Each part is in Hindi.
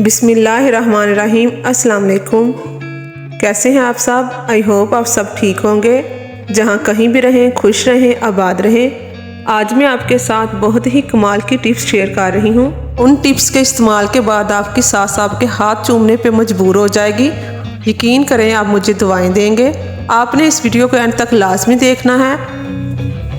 बिस्मिल्लाहिर्रहमानिर्रहीम। अस्सलाम वालेकुम। कैसे हैं आप सब? आई होप आप सब ठीक होंगे। जहां कहीं भी रहें खुश रहें, आबाद रहें। आज मैं आपके साथ बहुत ही कमाल की टिप्स शेयर कर रही हूं। उन टिप्स के इस्तेमाल के बाद आपकी सास आपके हाथ चूमने पे मजबूर हो जाएगी। यकीन करें आप मुझे दुआएं देंगे। आपने इस वीडियो को एंड तक लाजमी देखना है।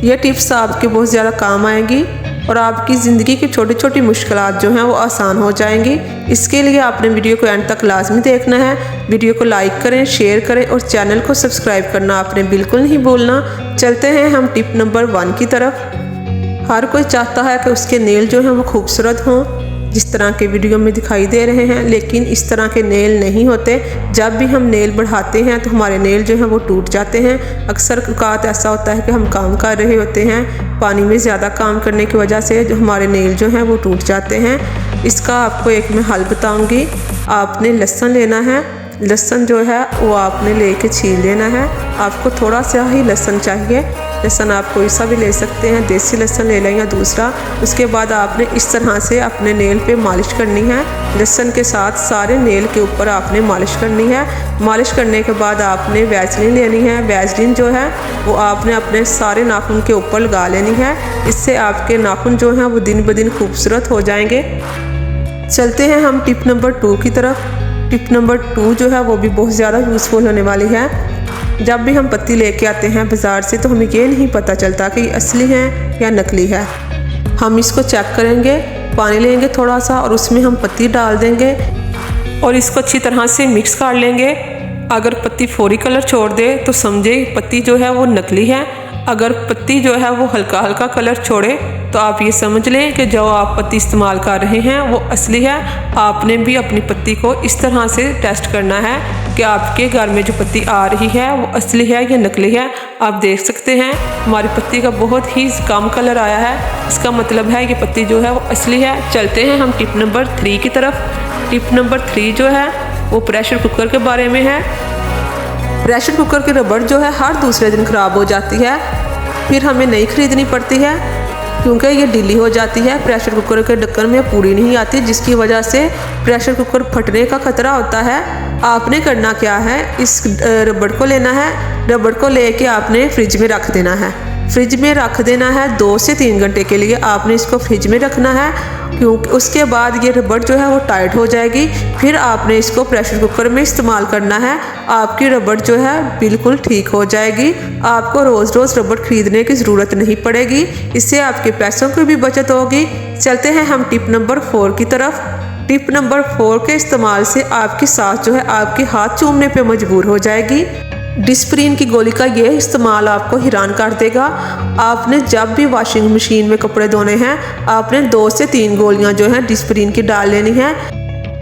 ये टिप्स आपके बहुत ज़्यादा काम आएंगी और आपकी ज़िंदगी की छोटी छोटी मुश्किलात जो हैं वो आसान हो जाएंगी। इसके लिए आपने वीडियो को एंड तक लाजमी देखना है। वीडियो को लाइक करें, शेयर करें और चैनल को सब्सक्राइब करना आपने बिल्कुल नहीं भूलना। चलते हैं हम टिप नंबर 1 की तरफ। हर कोई चाहता है कि उसके नेल जो हैं वो खूबसूरत हों, जिस तरह के वीडियो में दिखाई दे रहे हैं, लेकिन इस तरह के नेल नहीं होते। जब भी हम नेल बढ़ाते हैं तो हमारे नेल जो हैं वो टूट जाते हैं। अक्सर औक़ात ऐसा होता है कि हम काम कर रहे होते हैं, पानी में ज़्यादा काम करने की वजह से जो हमारे नेल जो हैं वो टूट जाते हैं। इसका आपको एक मैं हल बताऊंगी। आपने लहसुन लेना है। लहसुन जो है वो आपने लेके छील लेना है। आपको थोड़ा सा ही लहसुन चाहिए। लहसुन आप कोई सा भी ले सकते हैं, देसी लहसुन ले लें या दूसरा। उसके बाद आपने इस तरह से अपने नेल पे मालिश करनी है। लहसुन के साथ सारे नेल के ऊपर आपने मालिश करनी है। मालिश करने के बाद आपने वैसलीन लेनी है। वैसलीन जो है वो आपने अपने सारे नाखून के ऊपर लगा लेनी है। इससे आपके नाखून जो हैं वो दिन ब दिन खूबसूरत हो जाएंगे। चलते हैं हम टिप नंबर 2 की तरफ। टिप नंबर 2 जो है वो भी बहुत ज़्यादा यूज़फुल होने वाली है। जब भी हम पत्ती लेके आते हैं बाज़ार से तो हमें ये नहीं पता चलता कि असली है या नकली है। हम इसको चेक करेंगे। पानी लेंगे थोड़ा सा और उसमें हम पत्ती डाल देंगे और इसको अच्छी तरह से मिक्स कर लेंगे। अगर पत्ती फौरी कलर छोड़ दे तो समझे पत्ती जो है वो नकली है। अगर पत्ती जो है वो हल्का हल्का कलर छोड़े तो आप ये समझ लें कि जो आप पत्ती इस्तेमाल कर रहे हैं वो असली है। आपने भी अपनी पत्ती को इस तरह से टेस्ट करना है कि आपके घर में जो पत्ती आ रही है वो असली है या नकली है। आप देख सकते हैं हमारी पत्ती का बहुत ही कम कलर आया है। इसका मतलब है कि पत्ती जो है वो असली है। चलते हैं हम टिप नंबर 3 की तरफ। टिप नंबर 3 जो है वो प्रेशर कुकर के बारे में है। प्रेशर कुकर की रबड़ जो है हर दूसरे दिन ख़राब हो जाती है, फिर हमें नई खरीदनी पड़ती है क्योंकि ये ढीली हो जाती है। प्रेशर कुकर के ढक्कन में पूरी नहीं आती, जिसकी वजह से प्रेशर कुकर फटने का खतरा होता है। आपने करना क्या है, इस रबड़ को लेना है। रबड़ को लेके आपने फ्रिज में रख देना है। फ्रिज में रख देना है 2 से 3 घंटे के लिए आपने इसको फ्रिज में रखना है, क्योंकि उसके बाद ये रबड़ जो है वो टाइट हो जाएगी। फिर आपने इसको प्रेशर कुकर में इस्तेमाल करना है। आपकी रबड़ जो है बिल्कुल ठीक हो जाएगी। आपको रोज़ रोज़ रबड़ खरीदने की ज़रूरत नहीं पड़ेगी। इससे आपके पैसों की भी बचत होगी। चलते हैं हम टिप नंबर 4 की तरफ। टिप नंबर 4 के इस्तेमाल से आपकी सास जो है आपके हाथ चूमने पे मजबूर हो जाएगी। डिस्प्रिन की गोली का ये इस्तेमाल आपको हैरान कर देगा। आपने जब भी वॉशिंग मशीन में कपड़े धोने हैं आपने 2 से 3 गोलियां जो हैं डिस्प्रिन की डाल लेनी है।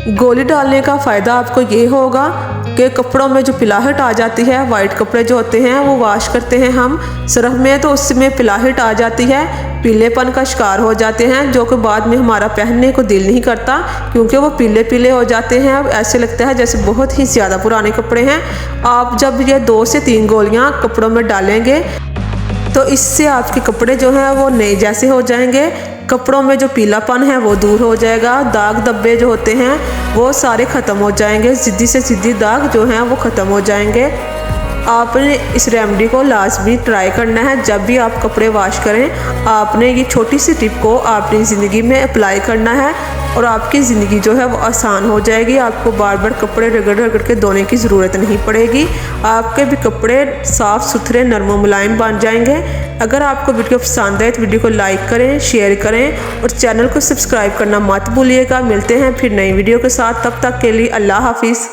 गोली डालने का फ़ायदा आपको ये होगा कि कपड़ों में जो पिलाहट आ जाती है, वाइट कपड़े जो होते हैं वो वॉश करते हैं हम सर्फ में तो उसमें पिलाहट आ जाती है, पीलेपन का शिकार हो जाते हैं, जो कि बाद में हमारा पहनने को दिल नहीं करता क्योंकि वो पीले पीले हो जाते हैं। अब ऐसे लगता है जैसे बहुत ही ज़्यादा पुराने कपड़े हैं। आप जब ये 2 से 3 गोलियां कपड़ों में डालेंगे तो इससे आपके कपड़े जो हैं वो नए जैसे हो जाएंगे। कपड़ों में जो पीलापन है वो दूर हो जाएगा। दाग धब्बे जो होते हैं वो सारे ख़त्म हो जाएंगे। ज़िद्दी से ज़िद्दी दाग जो हैं वो ख़त्म हो जाएंगे। आपने इस रेमेडी को लाजमी ट्राई करना है। जब भी आप कपड़े वॉश करें आपने ये छोटी सी टिप को अपनी ज़िंदगी में अप्लाई करना है और आपकी ज़िंदगी जो है वो आसान हो जाएगी। आपको बार बार कपड़े रगड़ रगड़ के धोने की ज़रूरत नहीं पड़ेगी। आपके भी कपड़े साफ़ सुथरे नरम मुलायम बन जाएंगे। अगर आपको वीडियो पसंद आए तो वीडियो को लाइक करें, शेयर करें और चैनल को सब्सक्राइब करना मत भूलिएगा। मिलते हैं फिर नई वीडियो के साथ, तब तक के लिए अल्लाह हाफिज़।